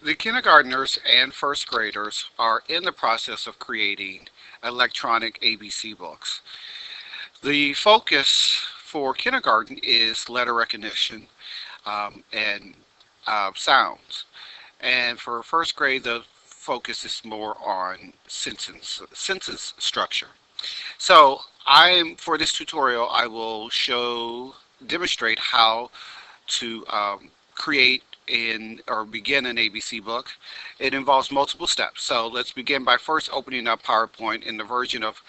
The kindergartners and first graders are in the process of creating electronic ABC books. The focus for kindergarten is letter recognition and sounds. And for first grade, the focus is more on sentence structure. So for this tutorial, I will demonstrate how to create in or begin an ABC book. It involves multiple steps. So let's begin by first opening up PowerPoint. In the version of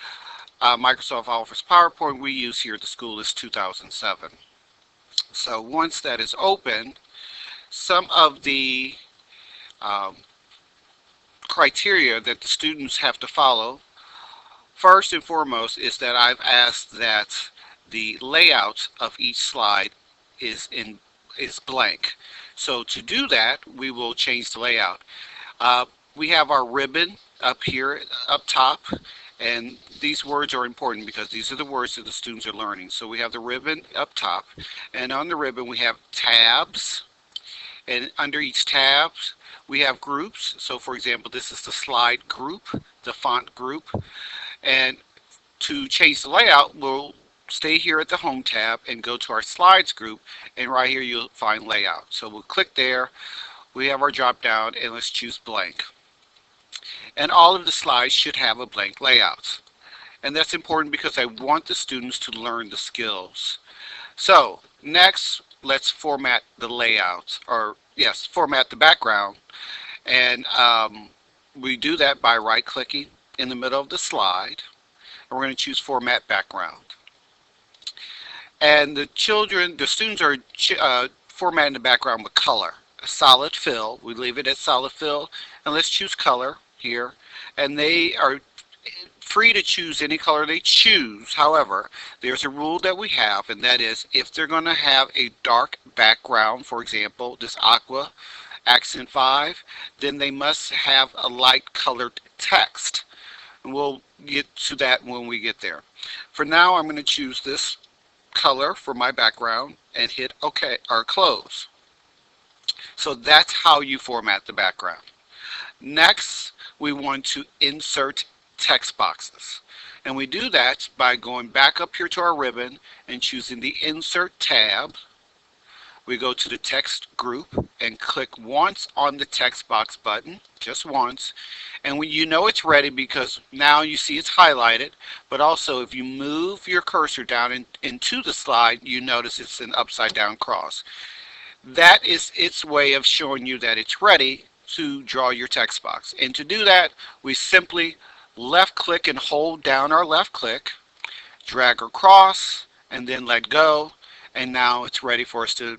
Microsoft Office PowerPoint we use here at the school is 2007. So once that is open, some of the um, criteria that the students have to follow, first and foremost, is that I've asked that the layout of each slide is in is blank. So to do that, we will change the layout. Uh, we have our ribbon up here, up top, and these words are important because these are the words that the students are learning. So we have the ribbon up top, and on the ribbon we have tabs, and under each tab we have groups. So for example, this is the slide group, the font group, and to change the layout, we'll stay here at the Home tab and go to our Slides group, and right here you'll find Layout. So we'll click there. We have our drop down, and let's choose Blank. And all of the slides should have a blank layout. And that's important because I want the students to learn the skills. So next, let's format the layout, or yes, format the background. And we do that by right-clicking in the middle of the slide, and we're going to choose Format Background. And the students are formatting the background with color. A solid fill, we leave it at solid fill, and let's choose color here. And they are free to choose any color they choose. However, there's a rule that we have, and that is if they're going to have a dark background, for example, this aqua accent 5, then they must have a light colored text. And we'll get to that when we get there. For now, I'm going to choose this color for my background and hit OK or close. So that's how you format the background. Next, we want to insert text boxes. And we do that by going back up here to our ribbon and choosing the Insert tab. We go to the text group and click once on the text box button, just once. And when you know it's ready because now you see it's highlighted, but also if you move your cursor down into the slide, you notice it's an upside down cross. That is its way of showing you that it's ready to draw your text box. And to do that, we simply left click and hold down our left click, drag across, and then let go. And now it's ready for us to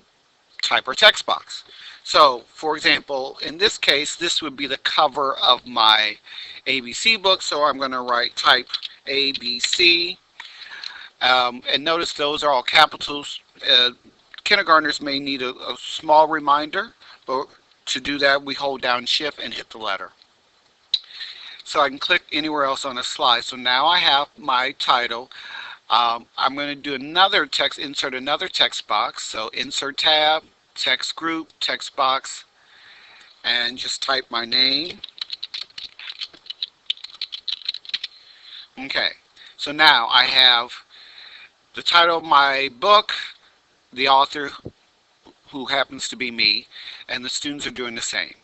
type our text box. So, for example, in this case, this would be the cover of my ABC book. So I'm going to type ABC. And notice those are all capitals. Kindergartners may need a small reminder, but to do that, we hold down Shift and hit the letter. So I can click anywhere else on the slide. So now I have my title. I'm going to do insert another text box. So Insert tab, Text group, text box, and just type my name. Okay, so now I have the title of my book, the author, who happens to be me, and the students are doing the same.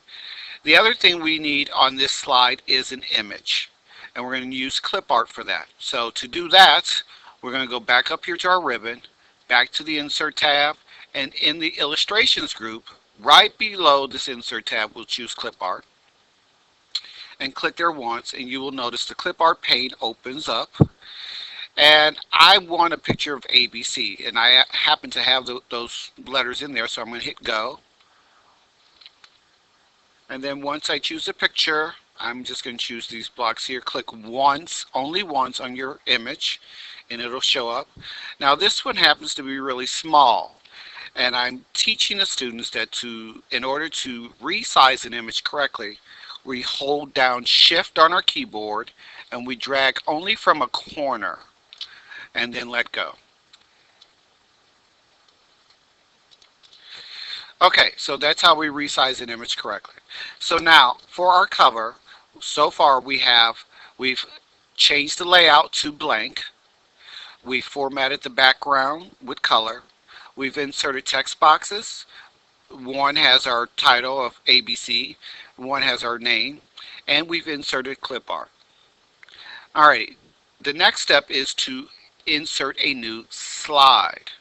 The other thing we need on this slide is an image, and we're going to use clip art for that. So to do that, we're going to go back up here to our ribbon, back to the Insert tab, and in the Illustrations group, right below this Insert tab, we'll choose Clip Art. And click there once, and you will notice the Clip Art pane opens up. And I want a picture of ABC, and I happen to have those letters in there, so I'm going to hit Go. And then once I choose a picture, I'm just going to choose these blocks here. Click once, only once on your image, and it'll show up. Now this one happens to be really small. And I'm teaching the students that in order to resize an image correctly, we hold down Shift on our keyboard and we drag only from a corner and then let go. Okay, so that's how we resize an image correctly. So now for our cover, so far we've changed the layout to blank. We formatted the background with color. We've inserted text boxes. One has our title of ABC, one has our name, and we've inserted clip art. Alrighty, the next step is to insert a new slide.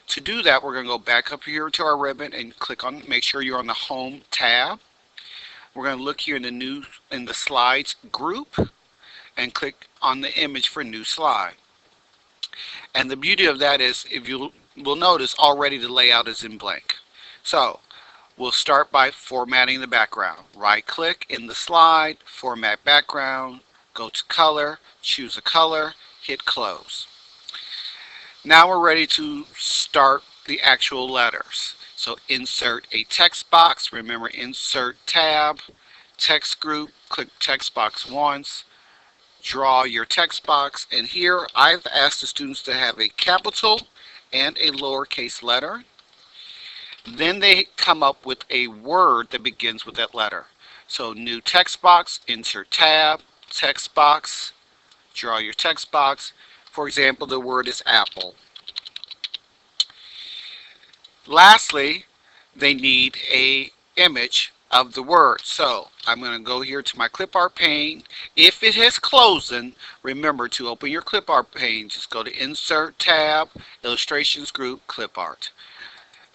To do that, we're going to go back up here to our ribbon and click on, make sure you're on the Home tab. We're going to look here in the Slides group and click on the image for New Slide. And the beauty of that is, if you will notice, already the layout is in blank. So we'll start by formatting the background. Right click in the slide, format background, go to color, choose a color, hit close. Now we're ready to start the actual letters. So insert a text box. Remember, insert tab, text group, click text box once, draw your text box, and here I've asked the students to have a capital and a lowercase letter. Then they come up with a word that begins with that letter. So new text box, insert tab, text box, draw your text box. For example, the word is apple. Lastly, they need a image of the word. So I'm going to go here to my clip art pane. If it has closed, remember to open your clip art pane. Just go to insert tab, illustrations group, clip art.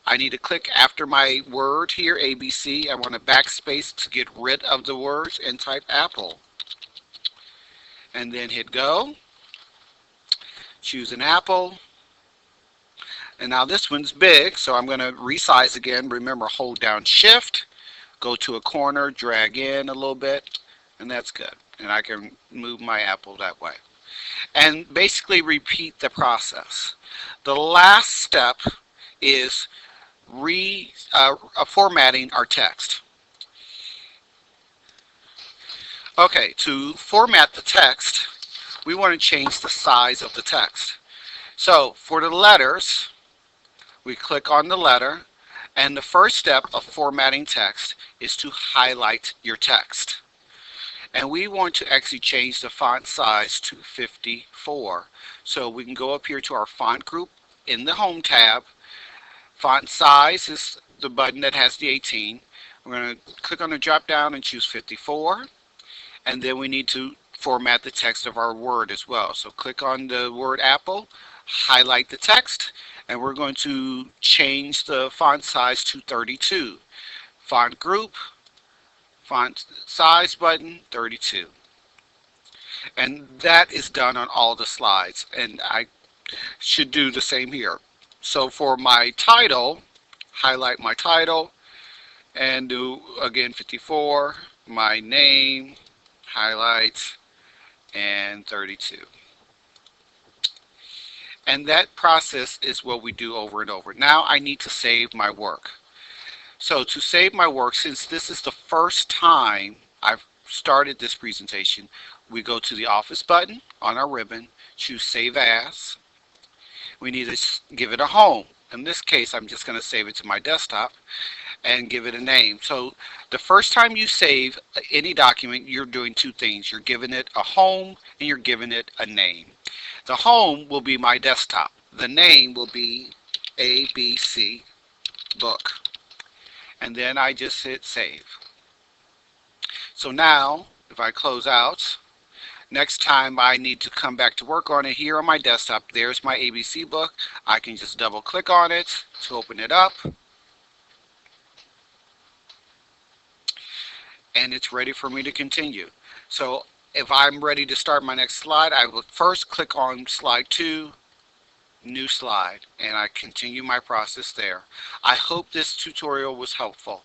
I need to click after my word here, ABC. I want to backspace to get rid of the words and type apple. And then hit go. Choose an apple. And now this one's big, so I'm going to resize again. Remember, hold down shift, go to a corner, drag in a little bit, and that's good. And I can move my apple that way. And basically repeat the process. The last step is formatting our text. Okay, to format the text, we want to change the size of the text. So for the letters, we click on the letter, and the first step of formatting text is to highlight your text. And we want to actually change the font size to 54. So we can go up here to our font group in the Home tab. Font size is the button that has the 18. We're going to click on the drop down and choose 54. And then we need to format the text of our word as well. So click on the word apple, highlight the text, and we're going to change the font size to 32. Font group, font size button, 32. And that is done on all the slides, and I should do the same here. So for my title, highlight my title and do again 54, my name, highlight, and 32. And that process is what we do over and over. Now I need to save my work. So to save my work, since this is the first time I've started this presentation, we go to the Office button on our ribbon, choose Save As. We need to give it a home. In this case, I'm just going to save it to my desktop and give it a name. So the first time you save any document, you're doing two things. You're giving it a home and you're giving it a name. The home will be my desktop. The name will be ABC Book. And then I just hit save. So now, if I close out, next time I need to come back to work on it, here on my desktop, there's my ABC book. I can just double click on it to open it up. And it's ready for me to continue. So if I'm ready to start my next slide, I will first click on slide 2, new slide, and I continue my process there. I hope this tutorial was helpful.